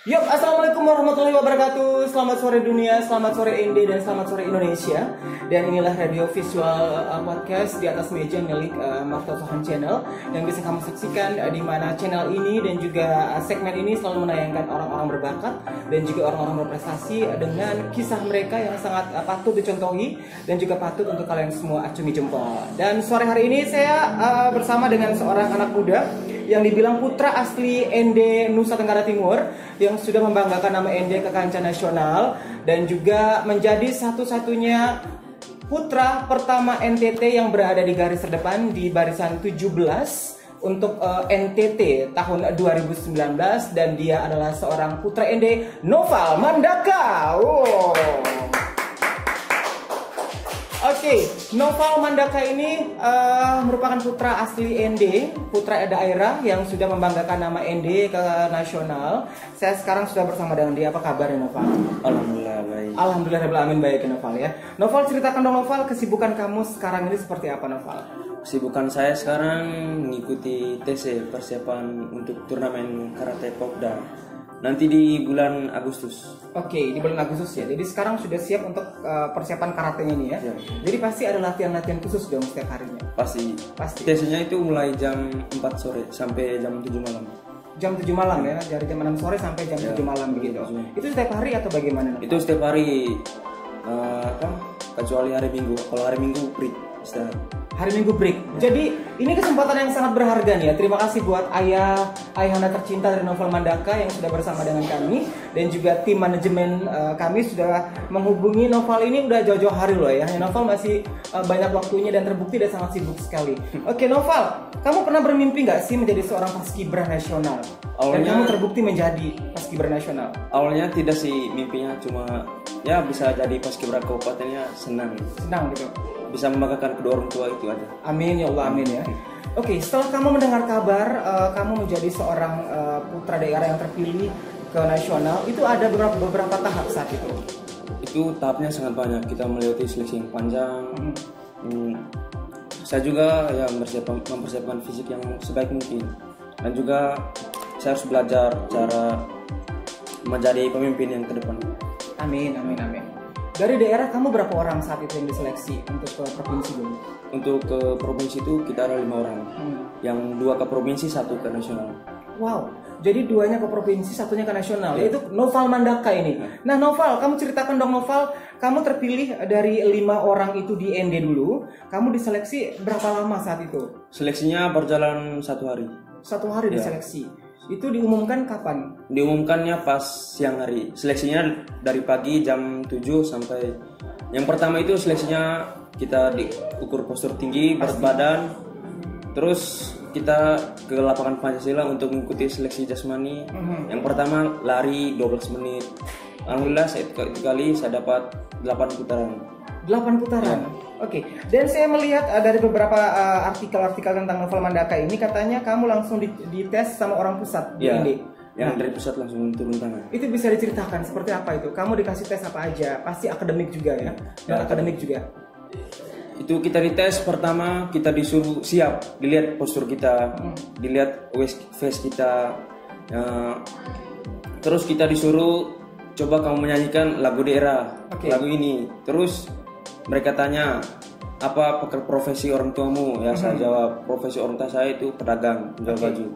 Yuk, assalamualaikum warahmatullahi wabarakatuh. Selamat sore dunia, selamat sore ND, dan selamat sore Indonesia. Dan inilah radio visual podcast di atas meja milik Marta Sohan Channel yang bisa kamu saksikan di mana channel ini dan juga segmen ini selalu menayangkan orang-orang berbakat dan juga orang-orang berprestasi dengan kisah mereka yang sangat patut dicontohi dan juga patut untuk kalian semua acungi jempol. Dan sore hari ini saya bersama dengan seorang anak muda yang dibilang putra asli ND Nusa Tenggara Timur yang sudah membanggakan nama ND ke kancah nasional dan juga menjadi satu-satunya putra pertama NTT yang berada di garis terdepan di barisan 17 untuk NTT tahun 2019, dan dia adalah seorang putra ND, Noval Mandaka. Oke, Noval Mandaka ini merupakan putra asli ND, putra daerah yang sudah membanggakan nama ND ke nasional. Saya sekarang sudah bersama dengan dia. Apa kabar ya, Noval? Alhamdulillah baik. Alhamdulillah, amin, baik ya, Noval ya. Noval, ceritakan dong Noval, kesibukan kamu sekarang ini seperti apa, Noval? Kesibukan saya sekarang mengikuti TC persiapan untuk turnamen karate Popda nanti di bulan Agustus. Oke, di bulan Agustus ya. Jadi sekarang sudah siap untuk persiapan karatenya ini ya. Ya. Jadi pasti ada latihan-latihan khusus dong setiap harinya. Pasti. Pasti. TC-nya itu mulai jam 4 sore sampai jam 7 malam. Jam 7 malam ya, dari jam 6 sore sampai jam 7 malam begitu. Itu setiap hari atau bagaimana? Itu setiap hari, kecuali hari Minggu. Kalau hari Minggu break istirahat. Hari Minggu break. Jadi ini kesempatan yang sangat berharga nih ya. Terima kasih buat ayahanda tercinta dari Noval Mandaka yang sudah bersama dengan kami, dan juga tim manajemen kami sudah menghubungi Noval ini udah jauh-jauh hari loh ya. Noval masih banyak waktunya dan terbukti dan sangat sibuk sekali. Oke Noval, kamu pernah bermimpi nggak sih menjadi seorang paskibra nasional? Dan kamu terbukti menjadi paskibra nasional. Awalnya tidak sih mimpinya, cuma ya bisa jadi paskibra kabupatennya senang. Senang gitu. Bisa membanggakan kedua orang tua itu aja. Amin ya Allah, amin ya. Oke, setelah kamu mendengar kabar kamu menjadi seorang putra daerah yang terpilih ke nasional, itu ada beberapa tahap saat itu. Itu tahapnya sangat banyak. Kita melewati seleksi yang panjang. Saya juga ya mempersiapkan fisik yang sebaik mungkin, dan juga saya harus belajar cara menjadi pemimpin yang ke depan. Amin, amin, amin. Dari daerah kamu berapa orang saat itu yang diseleksi untuk ke provinsi dulu? Untuk ke provinsi itu kita ada 5 orang. Yang 2 ke provinsi, 1 ke nasional. Wow, jadi 2-nya ke provinsi, 1-nya ke nasional, yaitu Noval Mandaka ini. Nah Noval, kamu ceritakan dong Noval, kamu terpilih dari 5 orang itu di ND dulu. Kamu diseleksi berapa lama saat itu? Seleksinya berjalan 1 hari. 1 hari diseleksi. Itu diumumkan kapan? Diumumkannya pas siang hari. Seleksinya dari pagi jam 7 sampai, yang pertama itu seleksinya kita diukur postur tinggi, berat badan. Terus kita ke lapangan Pancasila untuk mengikuti seleksi jasmani. Yang pertama lari 12 menit. Alhamdulillah itu kali saya dapat 8 putaran. 8 putaran. Oke. Dan saya melihat dari beberapa artikel-artikel tentang Noval Mandaka ini, katanya kamu langsung dites sama orang pusat di ND. Yang dari pusat langsung turun tangan. Itu bisa diceritakan seperti apa itu? Kamu dikasih tes apa aja? Pasti akademik juga ya? Dan akademik juga. Itu kita dites pertama, kita disuruh siap, dilihat postur kita, dilihat face kita, terus kita disuruh coba kamu menyanyikan lagu daerah, lagu ini. Terus mereka tanya apa profesi orang tuamu, ya saya jawab profesi orang tua saya itu pedagang, jual baju.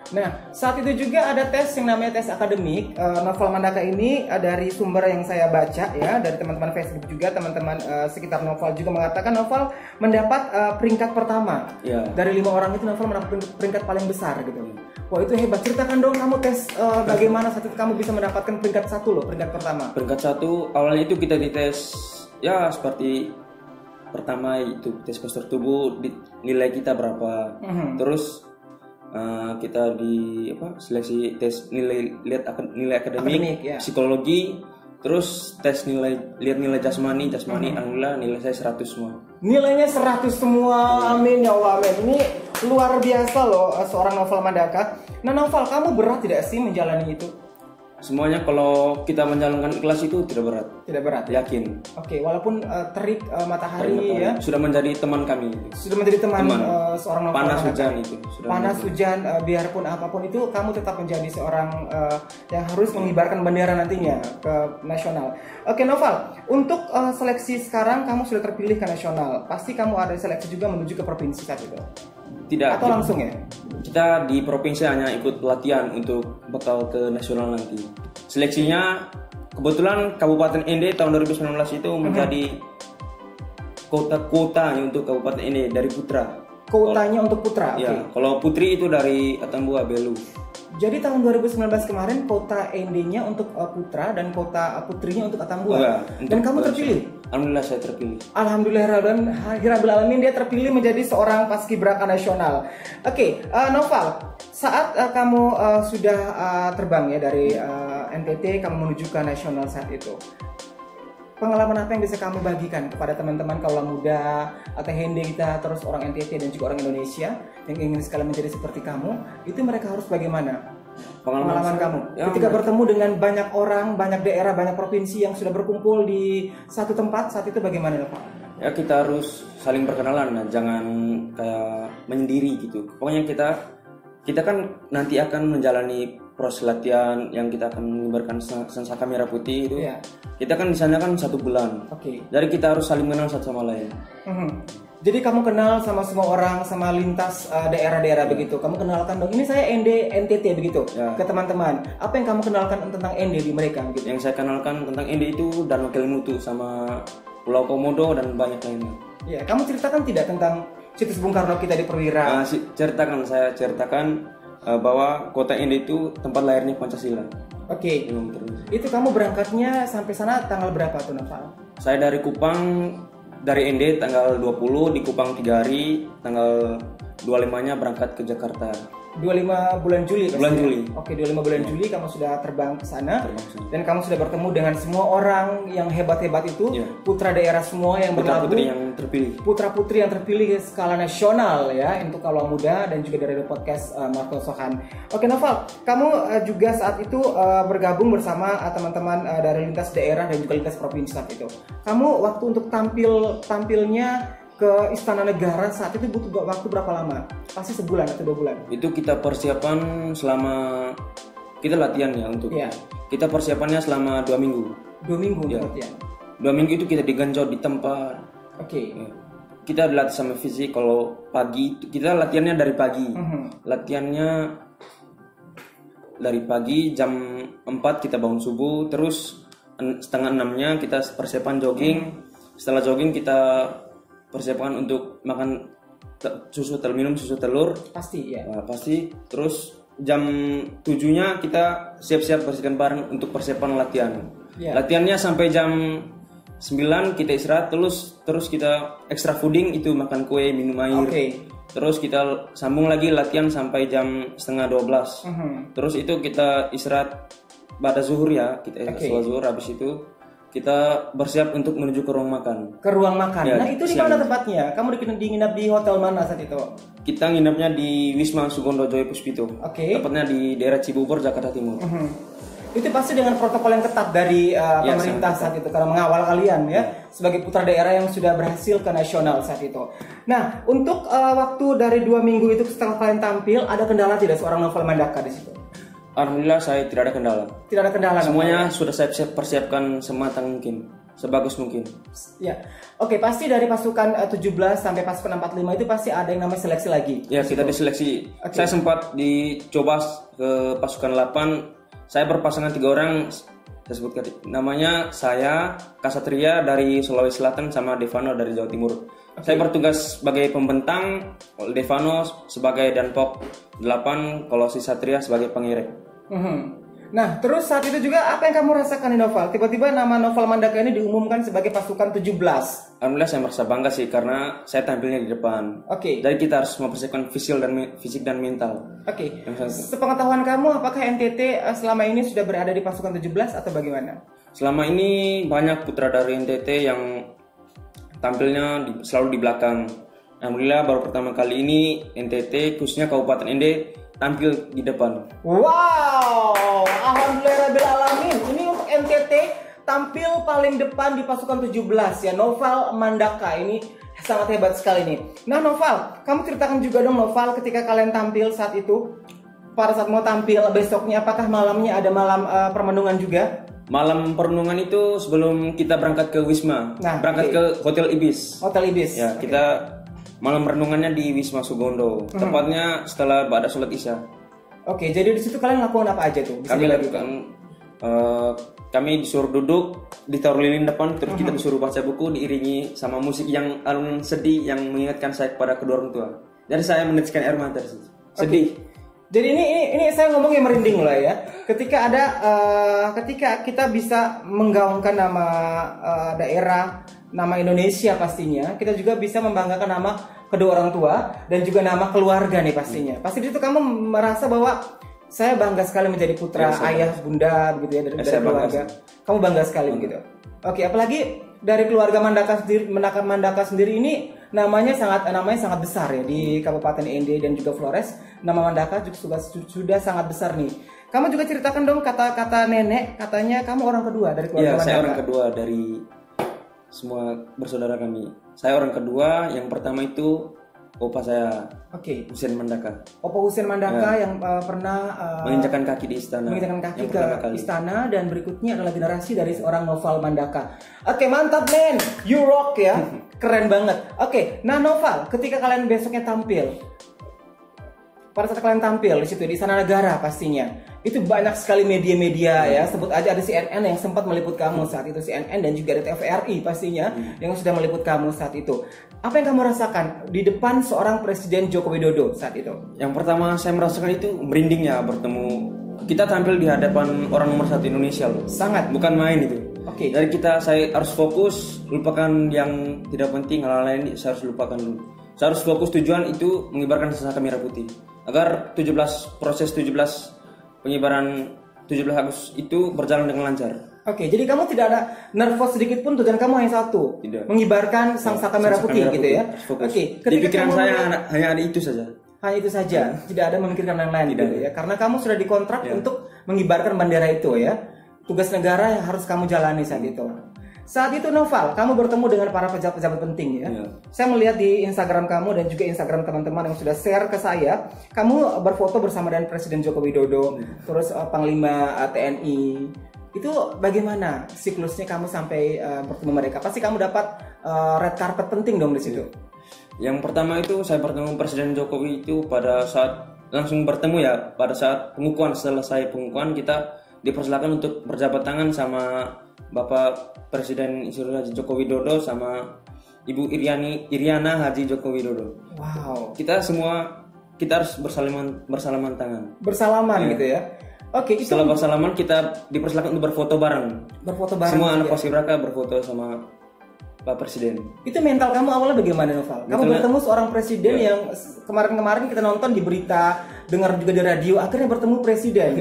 Nah, saat itu juga ada tes yang namanya tes akademik. Noval Mandaka ini dari sumber yang saya baca ya, dari teman-teman Facebook juga, teman-teman sekitar Noval juga mengatakan Noval mendapat peringkat pertama. Dari 5 orang itu Noval mendapat peringkat paling besar gitu. Wah, itu hebat. Ceritakan dong kamu tes bagaimana saat itu kamu bisa mendapatkan peringkat 1 loh, peringkat pertama. Peringkat 1 awalnya itu kita dites ya seperti pertama itu tes postur tubuh, nilai kita berapa. Terus kita di seleksi tes nilai akademik ya. Psikologi, terus tes lihat nilai jasmani. Alhamdulillah nilai saya 100 semua. Nilainya 100 semua. Amin ya Allah, amin. Ini luar biasa loh seorang Noval Mandaka. Nah Noval, kamu berat tidak sih menjalani itu? semuanya kalau kita menjalankan ikhlas itu tidak berat. Tidak berat. Yakin. Oke, walaupun terik matahari ya. Sudah menjadi teman kami. Sudah menjadi teman seorang Noval panas Mandaka. hujan itu. Panas hujan, biarpun apapun itu, kamu tetap menjadi seorang yang harus mengibarkan bendera nantinya ke nasional. Oke, Noval, untuk seleksi sekarang kamu sudah terpilih ke nasional. Pasti kamu ada seleksi juga menuju ke provinsi saat itu. Tidak. Atau langsung ya? Kita di provinsi hanya ikut latihan untuk bakal ke nasional nanti. Seleksinya kebetulan Kabupaten Ende tahun 2019 itu menjadi kota untuk Kabupaten Ende dari putra. Kotanya untuk putra. Ya, Oke. kalau putri itu dari Atambua Belu. Jadi tahun 2019 kemarin kota Ende-nya untuk putra dan kota putrinya untuk Atambua. Ya, dan kamu terpilih. Alhamdulillah saya terpilih. Alhamdulillahirabbil alamin, dia terpilih menjadi seorang paskibraka nasional. Oke, Noval, saat kamu sudah terbang ya dari NTT, kamu menuju ke nasional saat itu. Pengalaman apa yang bisa kamu bagikan kepada teman-teman kaula muda atau Hende kita, terus orang NTT dan juga orang Indonesia yang ingin sekali menjadi seperti kamu, itu mereka harus bagaimana? Pengalaman kamu ketika bertemu dengan banyak orang, banyak daerah, banyak provinsi yang sudah berkumpul di satu tempat saat itu, bagaimana Pak? Ya, kita harus saling berkenalan, nah, jangan kayak menyendiri gitu. Pokoknya kita kan nanti akan menjalani proses latihan yang kita akan mengibarkan sangsa merah putih itu. Yeah. Kita kan di sana kan 1 bulan. Oke. Jadi kita harus saling mengenal satu sama lain. Jadi kamu kenal sama semua orang, sama lintas daerah-daerah begitu. Kamu kenalkan dong, ini saya NTT begitu ke teman-teman. Apa yang kamu kenalkan tentang ND di mereka begitu? Yang saya kenalkan tentang ND itu Danau Kelimutu sama Pulau Komodo dan banyak lainnya. Ya, kamu ceritakan tidak tentang situs Bung Karno kita di Perwira? Saya ceritakan bahwa kota ND itu tempat lahirnya Pancasila. Oke. Itu kamu berangkatnya sampai sana tanggal berapa tuh, Noval? Saya dari Kupang, dari ND tanggal 20, di Kupang 3 hari, tanggal 25-nya berangkat ke Jakarta. 25 bulan Juli bulan ya? Juli. Oke, 25 bulan Juli kamu sudah terbang ke sana. Dan kamu sudah bertemu dengan semua orang yang hebat-hebat itu, putra daerah semua yang berlabuh. Putra-putri yang terpilih. Putra-putri yang terpilih skala nasional ya, untuk kaula muda dan juga dari podcast Marco Sohan. Oke, Noval, kamu juga saat itu bergabung bersama teman-teman dari lintas daerah dan juga lintas provinsi saat itu. Kamu waktu untuk tampilnya ke Istana Negara saat itu butuh waktu berapa lama? Pasti sebulan atau 2 bulan? Itu kita persiapan selama kita latihan ya untuk. Kita persiapannya selama 2 minggu. 2 minggu latihan. 2 minggu itu kita digenjot di tempat. Oke. Kita dilatih sama fisik. Kalau pagi kita latihannya dari pagi. Latihannya dari pagi jam 4 kita bangun subuh, terus setengah 6-nya kita persiapan jogging. Setelah jogging kita persiapan untuk makan minum susu telur. Pasti ya. Nah, pasti. Terus jam 7-nya kita siap-siap bersihkan bareng untuk persiapan latihan. Latihannya sampai jam 9 kita istirahat, terus kita extra fooding itu makan kue, minum air. Terus kita sambung lagi latihan sampai jam setengah 12. Terus itu kita istirahat pada zuhur ya, kita setelah zuhur, habis itu kita bersiap untuk menuju ke ruang makan. Ke ruang makan. Nah, itu di mana tempatnya? Kamu nginap di hotel mana saat itu? Kita nginapnya di Wisma Sugondo Joyo Puspito. Tepatnya di daerah Cibubur, Jakarta Timur. Itu pasti dengan protokol yang ketat dari pemerintah saat itu karena mengawal kalian ya sebagai putra daerah yang sudah berhasil ke nasional saat itu. Nah, untuk waktu dari 2 minggu itu setelah kalian tampil, ada kendala tidak seorang Noval Mandaka di situ? Alhamdulillah saya tidak ada kendala. Tidak ada kendala. Semuanya sudah saya persiapkan sematang mungkin, sebagus mungkin. Ya, oke, pasti dari pasukan 17 sampai pasukan 45 itu pasti ada yang namanya seleksi lagi. Ya, kita diseleksi. Saya sempat dicoba ke pasukan 8. Saya berpasangan 3 orang. Saya sebutkan namanya, saya Kasatria dari Sulawesi Selatan sama Devano dari Jawa Timur. Saya bertugas sebagai pembentang, Devano sebagai danpok 8, kalau si Satria sebagai pengiring. Nah, terus saat itu juga apa yang kamu rasakan di Noval? Tiba-tiba nama Noval Mandaka ini diumumkan sebagai pasukan 17. Alhamdulillah saya merasa bangga sih karena saya tampilnya di depan. Jadi kita harus mempersiapkan fisik dan mental. Sepengetahuan kamu, apakah NTT selama ini sudah berada di pasukan 17 atau bagaimana? Selama ini banyak putra dari NTT yang tampilnya selalu di belakang. Alhamdulillah baru pertama kali ini NTT khususnya Kabupaten ND tampil di depan. Wow, alhamdulillah tampil paling depan di pasukan 17 ya, Noval Mandaka ini sangat hebat sekali nih. Nah Noval, kamu ceritakan juga dong Noval, ketika kalian tampil saat itu, pada saat mau tampil besoknya, apakah malamnya ada malam permenungan juga? Malam perenungan itu sebelum kita berangkat ke Wisma, berangkat ke Hotel Ibis. Hotel Ibis. Ya, kita malam renungannya di Wisma Sugondo, tepatnya setelah ba'da sholat Isya. Oke, jadi di situ kalian lakukan apa aja tuh? Kami lakukan, kami disuruh duduk, ditaruh lilin depan, terus kita disuruh baca buku diiringi sama musik yang alun sedih yang mengingatkan saya kepada kedua orang tua. Jadi saya meneteskan air mata di situ. Sedih. Jadi ini saya ngomong yang merinding lah ya. Ketika ketika kita bisa menggaungkan nama daerah, nama Indonesia pastinya, kita juga bisa membanggakan nama kedua orang tua dan juga nama keluarga nih pastinya. Pasti di situ kamu merasa bahwa saya bangga sekali menjadi putra ayah bunda begitu ya dari keluarga. Kamu bangga sekali begitu. Oke, apalagi dari keluarga Mandaka sendiri ini namanya sangat besar ya di Kabupaten Ende dan juga Flores. Nama Mandaka juga sudah sangat besar nih. Kamu juga ceritakan dong kata nenek, katanya kamu orang kedua dari keluarga Mandaka. Saya orang kedua dari semua bersaudara kami. Saya orang kedua, yang pertama itu opa saya, Husein Mandaka. Opa Husein Mandaka yang pernah menginjakan kaki di istana. Menginjakan kaki ke istana, dan berikutnya adalah generasi dari seorang Noval Mandaka. Oke, mantap men, you rock ya, keren banget. Oke, nah Noval, ketika kalian besoknya tampil, pada saat kalian tampil di situ di Istana Negara pastinya, itu banyak sekali media-media ya, sebut aja ada CNN yang sempat meliput kamu saat itu, CNN dan juga ada TVRI pastinya yang sudah meliput kamu saat itu. Apa yang kamu rasakan di depan seorang Presiden Joko Widodo saat itu? Yang pertama saya merasakan itu merindingnya bertemu, kita tampil di hadapan orang nomor 1 Indonesia loh. Sangat, bukan main itu. Dari saya harus fokus, lupakan yang tidak penting, hal lain saya harus lupakan dulu. Saya harus fokus, tujuan itu mengibarkan sesaka merah putih agar proses 17 pengibaran 17 Agustus itu berjalan dengan lancar. Oke, jadi kamu tidak ada nervous sedikit pun, tujuan kamu hanya satu, mengibarkan saka merah putih gitu ya. Oke, di pikiran saya hanya ada itu saja. Hanya itu saja, tidak ada memikirkan yang lain gitu ya. Karena kamu sudah dikontrak untuk mengibarkan bendera itu ya. Tugas negara yang harus kamu jalani saat itu. Saat itu Noval, kamu bertemu dengan para pejabat-pejabat penting ya. Saya melihat di Instagram kamu dan juga Instagram teman-teman yang sudah share ke saya, kamu berfoto bersama dengan Presiden Joko Widodo, terus Panglima TNI. Itu bagaimana siklusnya kamu sampai bertemu mereka? Pasti kamu dapat red carpet penting dong di situ. Yang pertama itu saya bertemu Presiden Jokowi itu pada saat langsung bertemu ya, pada saat pengukuhan. Selesai pengukuhan kita dipersilakan untuk berjabat tangan sama Bapak Presiden Insinyur Haji Joko Widodo sama Ibu Iriana Haji Joko Widodo. Wow. Kita harus bersalaman tangan. Bersalaman gitu ya. Oke, setelah bersalaman kita dipersilakan untuk berfoto bareng. Semua anak paskibraka berfoto sama Pak Presiden. Itu mental kamu awalnya bagaimana Noval? Kamu bertemu seorang presiden yang kemarin-kemarin kita nonton di berita, dengar juga di radio, akhirnya bertemu presiden.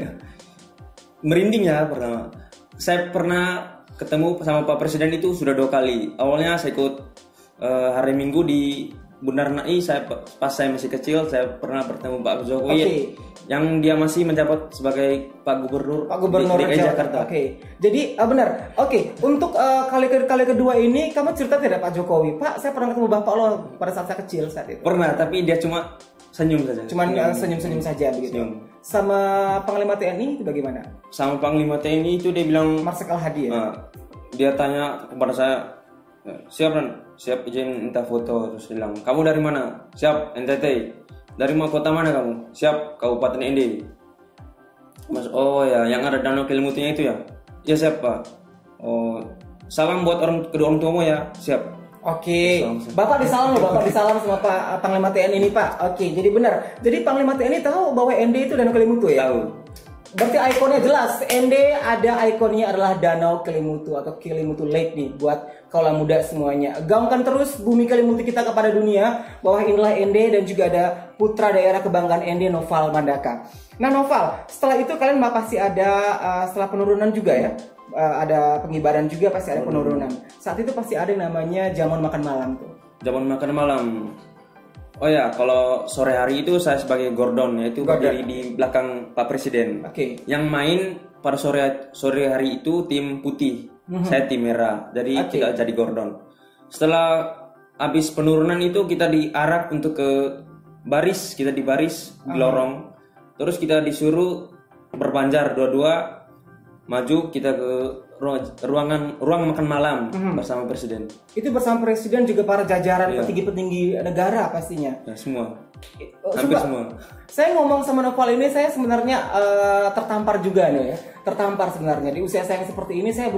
Merinding ya pertama. Saya pernah ketemu sama Pak Presiden itu sudah 2 kali. Awalnya saya ikut hari Minggu di Bundar Nai. Pas saya masih kecil, saya pernah bertemu Pak Jokowi yang dia masih menjabat sebagai Pak Gubernur DKI Jakarta. Jadi benar. Untuk kali kedua ini kamu cerita tidak Pak Jokowi? Pak, saya pernah ketemu Bapak lo pada saat saya kecil saat itu. Pernah, tapi dia cuma senyum saja. Senyum saja begitu. Sama Panglima TNI itu bagaimana? Sama Panglima TNI itu dia bilang Marsikal Hadi ya. Dia tanya kepada saya, siap izin minta foto. Terus bilang, kamu dari mana? Siap, NTT. Dari kota mana kamu? Siap, Kabupaten Ende. Mas, oh ya, yang ada danau Kelimutunya itu ya? Ya siap Pak. Oh, salam buat kedua orang tuamu ya? Siap. Bapak disalam loh, Bapak disalam sama Pak Panglima TNI ini Pak. Jadi benar. Jadi Panglima TNI tahu bahwa Ende itu Danau Kelimutu ya? Tahu. Berarti ikonnya jelas. Ende ada ikonnya adalah Danau Kelimutu atau Kelimutu Lake nih buat kaula muda semuanya. Gaungkan terus bumi Kelimutu kita kepada dunia bahwa inilah Ende dan juga ada putra daerah kebanggaan Ende, Noval Mandaka. Nah Noval, setelah itu kalian pasti ada setelah penurunan juga ya? Ada pengibaran juga, pasti ada penurunan. Saat itu pasti ada yang namanya jamuan makan malam tuh. Jamuan makan malam. Oh ya, kalau sore hari itu saya sebagai Gordon, yaitu berdiri di belakang Pak Presiden. Yang main pada sore hari itu tim putih. Saya tim merah. Jadi tidak jadi Gordon. Setelah habis penurunan itu kita diarak untuk ke baris, kita di baris di lorong. Terus kita disuruh berbanjar dua-dua maju kita ke ruang makan malam bersama presiden. Itu bersama presiden juga para jajaran petinggi-petinggi negara pastinya. Ya, semua. Hampir semua. Saya ngomong sama Noval ini saya sebenarnya tertampar juga nih ya. Tertampar sebenarnya di usia saya yang seperti ini saya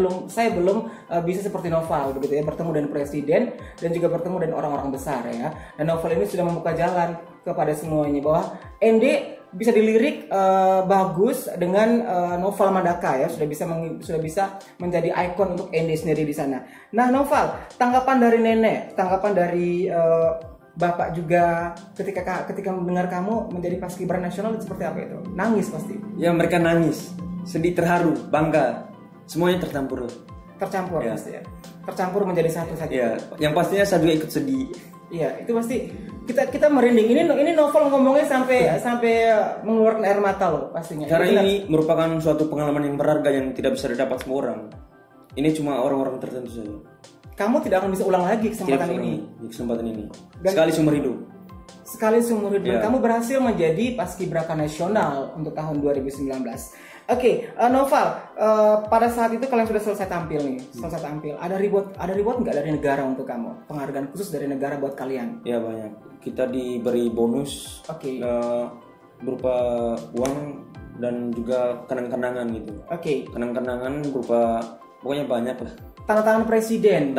belum bisa seperti Noval begitu ya, bertemu dengan presiden dan juga bertemu dengan orang-orang besar ya. Dan Noval ini sudah membuka jalan kepada semuanya bahwa ND bisa dilirik bagus dengan Noval Mandaka ya, sudah bisa menjadi ikon untuk ND sendiri di sana. Nah Noval, tanggapan dari nenek, tanggapan dari bapak juga ketika mendengar kamu menjadi paskibra nasional itu seperti apa itu? Nangis pasti? Ya mereka nangis, sedih, terharu, bangga, semuanya tercampur. Tercampur pasti ya, tercampur menjadi satu saja. Ya, yang pastinya saya juga ikut sedih. Iya, itu pasti kita merinding. Ini Noval ngomongnya sampai mengeluarkan air mata loh pastinya. Karena ini merupakan suatu pengalaman yang berharga yang tidak bisa didapat semua orang. Ini cuma orang-orang tertentu saja. Kamu tidak akan bisa ulang lagi kesempatan ini. Sekali seumur hidup. Sekali seumur hidup. Dan kamu berhasil menjadi paskibraka nasional untuk tahun 2019. Oke, Noval, pada saat itu kalian sudah selesai tampil nih, Ada reward nggak dari negara untuk kamu? Penghargaan khusus dari negara buat kalian? Ya banyak. Kita diberi bonus, berupa uang dan juga kenang-kenangan gitu. Kenang-kenangan berupa pokoknya banyak lah. Tanda tangan presiden.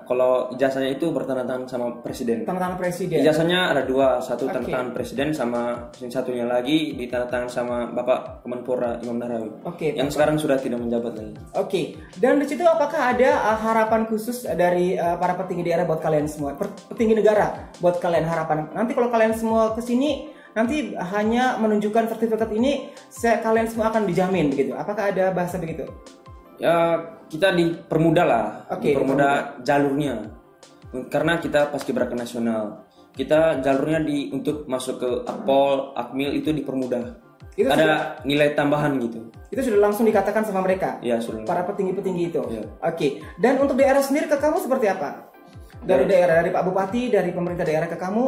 Kalau ijazahnya itu bertanda tangan sama presiden. Tanda tangan presiden. Ijazahnya ada dua, satu tanda tangan presiden sama yang satunya lagi ditanda tangan sama Bapak Kemenpora Imam Nahrawi. Yang sekarang sudah tidak menjabat lagi. Dan di situ apakah ada harapan khusus dari para petinggi daerah buat kalian semua, petinggi negara buat kalian harapan? Nanti kalau kalian semua kesini nanti hanya menunjukkan sertifikat ini, kalian semua akan dijamin begitu. Apakah ada bahasa begitu? Ya kita dipermudah lah, dipermudah jalurnya, karena kita paskibraka nasional. Kita jalurnya untuk masuk ke Akpol, Akmil itu dipermudah. Itu ada nilai tambahan gitu. Itu sudah langsung dikatakan sama mereka. Ya sudah. Para petinggi-petinggi itu. Ya. Dan untuk daerah sendiri ke kamu seperti apa? Dari daerah, dari Pak Bupati, dari pemerintah daerah ke kamu,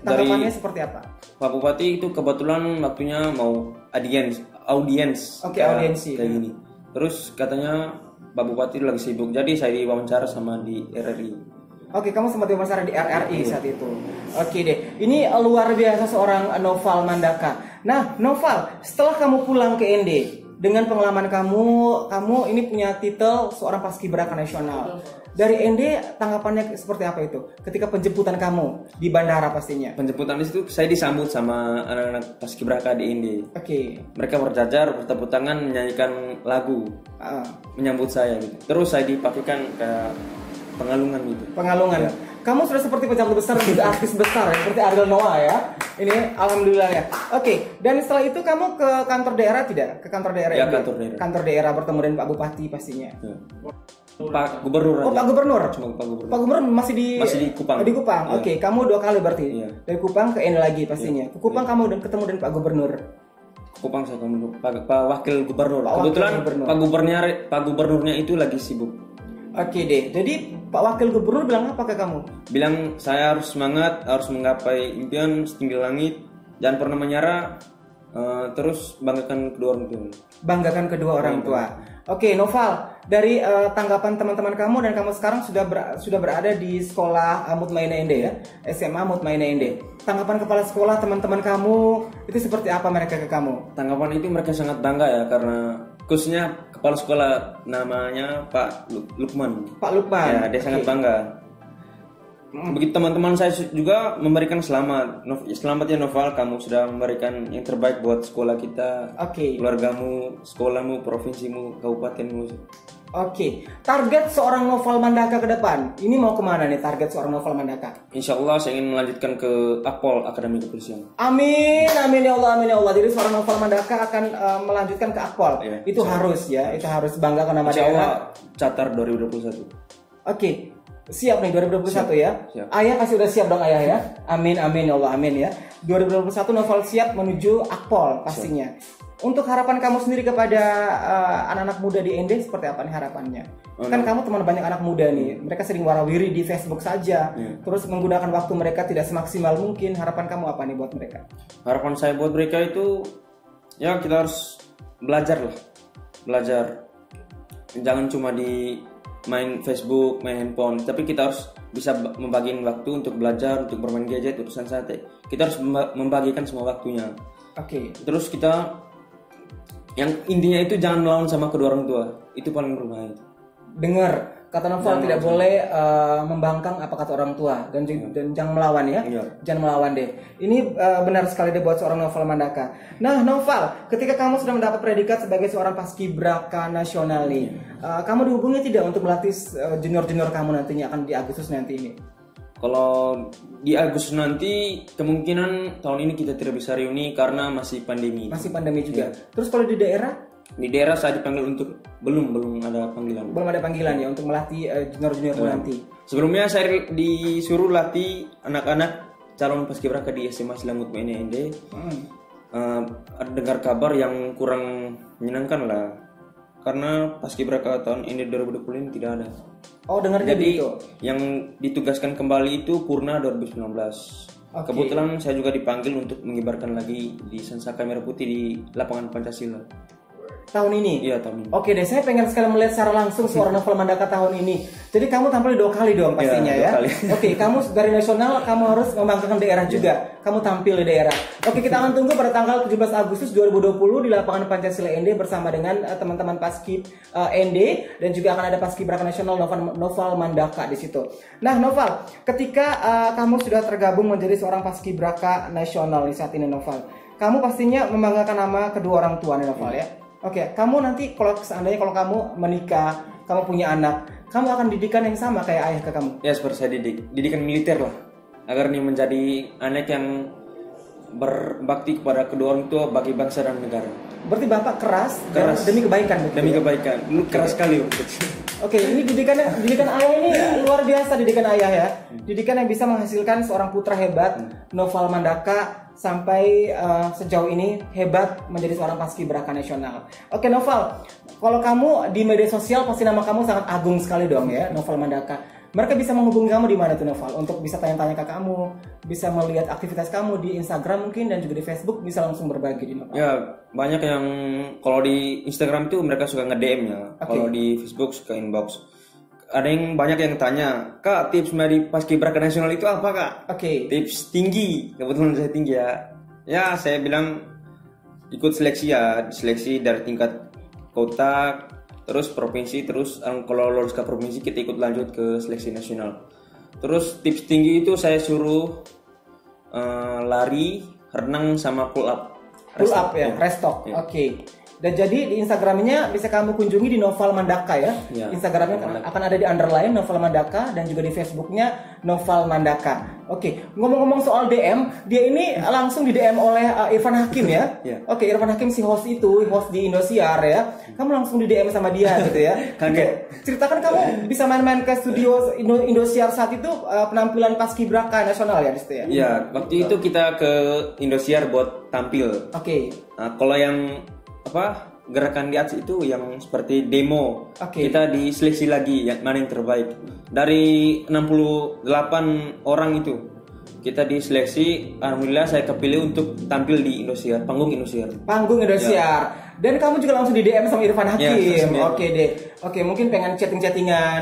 tanggapannya seperti apa? Pak Bupati itu kebetulan waktunya mau audiens. Audiensi. Kayak gini. Terus katanya Pak Bupati lagi sibuk, jadi saya diwawancara sama di RRI. Kamu sempat diwawancara di RRI saat itu. Deh, ini luar biasa seorang Noval Mandaka. Nah, Noval, setelah kamu pulang ke ND dengan pengalaman kamu ini punya titel seorang paskibraka nasional. Dari ND tanggapannya seperti apa itu? Ketika penjemputan kamu di bandara pastinya. Penjemputan itu saya disambut sama anak-anak paskibraka di ND. Mereka berjajar, bertepuk tangan, menyanyikan lagu, menyambut saya gitu. Terus saya dipakaikan ke pengalungan gitu. Pengalungan. Ya. Kamu sudah seperti pejabat besar, juga artis besar ya, seperti Ariel Noah ya. Ini alhamdulillah ya. Dan setelah itu kamu ke kantor daerah tidak? Ke kantor daerah? Ya, kantor daerah. Kantor daerah bertemu dengan Pak Bupati pastinya. Ya. Pak Gubernur. Pak Gubernur. Cuma Pak Gubernur. Pak Gubernur masih di Kupang. Di Kupang. Ya. Kamu 2 kali berarti. Ya. Dari Kupang ke ini lagi pastinya. Ke Kupang kamu udah ketemu dengan Pak Gubernur. Kupang saya ketemu Pak Wakil Gubernur. Kebetulan Pak Gubernurnya itu lagi sibuk. Deh. Jadi Pak Wakil Gubernur bilang apa ke kamu? Bilang saya harus semangat, harus menggapai impian setinggi langit, jangan pernah menyerah, terus banggakan kedua orang tua. Banggakan kedua orang tua. Noval, dari tanggapan teman-teman kamu dan kamu sekarang sudah berada di sekolah Mutmainah ND ya, SMA Mutmainah ND. Tanggapan kepala sekolah teman-teman kamu itu seperti apa mereka ke kamu? Tanggapan itu mereka sangat bangga ya, karena khususnya kepala sekolah namanya Pak Lukman. Pak Lukman. Ya, dia sangat bangga. Begitu teman-teman saya juga memberikan selamat. Selamat ya Noval, kamu sudah memberikan yang terbaik buat sekolah kita, keluargamu, sekolahmu, provinsimu, kabupatenmu. Target seorang Noval Mandaka ke depan, ini mau kemana nih target seorang Noval Mandaka? Insya Allah saya ingin melanjutkan ke Akpol, Akademi Kepolisian. Amin ya Allah. Jadi seorang Noval Mandaka akan melanjutkan ke Akpol. Ya, itu harus ya, itu harus banggakan nama daerah. Insya Allah catar 2021. Siap nih 2021 ya. Siap. Ayah pasti udah siap dong ayah ya. Amin ya Allah, amin ya. 2021 Noval siap menuju Akpol pastinya. Siap. Untuk harapan kamu sendiri kepada anak-anak muda di ND seperti apa nih harapannya? Kan kamu teman banyak anak muda nih, mereka sering warawiri di Facebook saja, terus menggunakan waktu mereka tidak semaksimal mungkin. Harapan kamu apa nih buat mereka? Harapan saya buat mereka itu, ya kita harus belajar lah, belajar. Jangan cuma di main Facebook, main handphone, tapi kita harus bisa membagikan waktu untuk belajar, untuk bermain gadget, urusan santai. Kita harus membagikan semua waktunya. Oke. Terus kita yang intinya itu jangan melawan sama kedua orang tua, itu paling berbahaya. Dengar kata Noval tidak boleh membangkang apa kata orang tua dan jangan melawan ya. Jangan melawan deh. Ini benar sekali deh buat seorang Noval Mandaka. Nah Noval, ketika kamu sudah mendapat predikat sebagai seorang paskibraka nasional nih, kamu dihubungi tidak untuk melatih junior-junior kamu nantinya akan di Agustus nanti ini? Kalau di Agustus nanti kemungkinan tahun ini kita tidak bisa reuni karena masih pandemi. Masih pandemi juga. Terus kalau di daerah? Di daerah saya dipanggil untuk belum ada panggilan. Belum ada panggilan ya untuk melatih junior-junior nanti. Sebelumnya saya disuruh latih anak-anak calon paskibraka di SMA Selangut ND. Ada dengar kabar yang kurang menyenangkan lah. Karena paskibraka tahun ini 2020 ini tidak ada. Oh, dengar jadi gitu. Yang ditugaskan kembali itu Purna 2019. Kebetulan saya juga dipanggil untuk mengibarkan lagi di Sansaka Merah Putih di lapangan Pancasila. Tahun ini? Iya, tahun ini. Oke deh, saya pengen sekali melihat secara langsung suara Noval Mandaka tahun ini. Jadi kamu tampil 2 kali dong pastinya ya? 2 kali. Oke, kamu dari nasional, kamu harus membanggakan daerah juga. Kamu tampil di daerah. Oke, kita akan tunggu pada tanggal 17 Agustus 2020 di lapangan Pancasila ND bersama dengan teman-teman Paskib ND dan juga akan ada Paskibraka Nasional Noval Mandaka di situ. Nah, Noval, ketika kamu sudah tergabung menjadi seorang Paskibraka Nasional di saat ini, Noval, kamu pastinya membanggakan nama kedua orang tua nih, Noval ya? Oke, kamu nanti kalau seandainya kalau kamu menikah, kamu punya anak, kamu akan didikan yang sama kayak ayah ke kamu? Ya, seperti saya didikan militer lah, agar nih menjadi anak yang berbakti kepada kedua orang tua bagi bangsa dan negara. Berarti bapak keras. Demi kebaikan. Demi kebaikan. Lu keras sekali. Oke, ini didikan ayah ini luar biasa, didikan ayah ya. Didikan yang bisa menghasilkan seorang putra hebat, Noval Mandaka, sampai sejauh ini hebat menjadi seorang paskibraka nasional. Oke Noval, kalau kamu di media sosial pasti nama kamu sangat agung sekali dong ya, Noval Mandaka. Mereka bisa menghubungi kamu di mana tuh Noval? Untuk bisa tanya-tanya ke kamu, bisa melihat aktivitas kamu di Instagram mungkin dan juga di Facebook, bisa langsung berbagi di Noval. Ya, banyak yang kalau di Instagram itu mereka suka nge-DM ya. Kalau di Facebook suka inbox. Ada yang banyak yang tanya, Kak, tips dari paskibraka nasional itu apa, Kak? Tips tinggi. Kebetulan saya tinggi ya. Ya, saya bilang ikut seleksi ya, seleksi dari tingkat kota, terus provinsi, terus kalau lolos ke provinsi kita ikut lanjut ke seleksi nasional. Terus tips tinggi itu saya suruh lari, renang sama pull up. Pull up ya, restok. Oke. Dan jadi di Instagramnya bisa kamu kunjungi di Noval Mandaka ya. Instagramnya akan ada di underline Noval Mandaka dan juga di Facebooknya Noval Mandaka. Oke, ngomong-ngomong soal DM, dia ini langsung di DM oleh Irfan Hakim ya. Oke, Irfan Hakim si host di Indosiar ya. Kamu langsung di DM sama dia gitu ya. Oke, ceritakan kamu bisa main-main ke studio Indosiar saat itu penampilan paskibraka nasional ya di situ ya. Iya, waktu itu kita ke Indosiar buat tampil. Oke. Nah, kalau yang gerakan di atas itu yang seperti demo. Kita diseleksi lagi yang mana yang terbaik. Dari 68 orang itu kita diseleksi, alhamdulillah saya kepilih untuk tampil di Indosiar, panggung Indosiar. Dan kamu juga langsung di DM sama Irfan Hakim. Oke deh. Oke, mungkin pengen chatting-chattingan,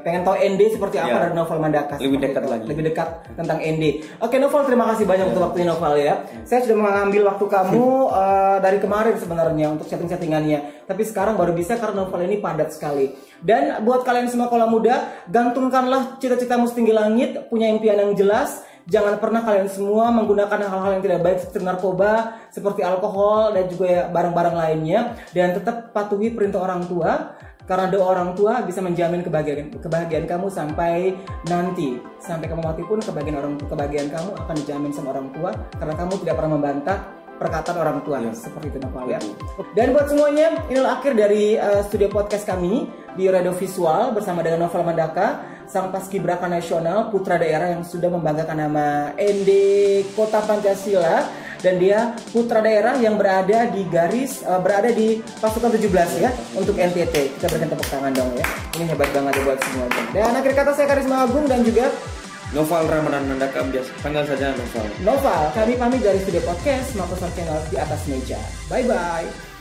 pengen tahu ND seperti apa dari Noval Mandaka. Lebih dekat tentang ND. Oke, Noval, terima kasih banyak untuk waktunya Noval ya. Saya sudah mengambil waktu kamu dari kemarin sebenarnya untuk chatting-chattingannya. Tapi sekarang baru bisa karena Noval ini padat sekali. Dan buat kalian semua kaula muda, gantungkanlah cita-citamu setinggi langit, punya impian yang jelas. Jangan pernah kalian semua menggunakan hal-hal yang tidak baik seperti narkoba, seperti alkohol dan juga ya barang-barang lainnya, dan tetap patuhi perintah orang tua karena doa orang tua bisa menjamin kebahagiaan kamu sampai nanti, sampai kamu mati pun kebahagiaan kamu akan dijamin sama orang tua karena kamu tidak pernah membantah perkataan orang tua seperti itu Noval ya. Dan buat semuanya, inilah akhir dari studio podcast kami di Radio Visual bersama dengan Noval Mandaka, sang paskibraka nasional putra daerah yang sudah membanggakan nama ND Kota Pancasila. dan dia putra daerah yang berada di berada di pasukan 17 ya untuk NTT. Kita berikan tepuk tangan dong ya. Ini hebat banget ya buat semua. Dan akhir kata saya Karisma Agung dan juga Noval Ramadan Nandaka, biasa panggil saja Noval. Noval. Kami pamit dari Studio Podcast Makassar Channel di atas meja. Bye bye.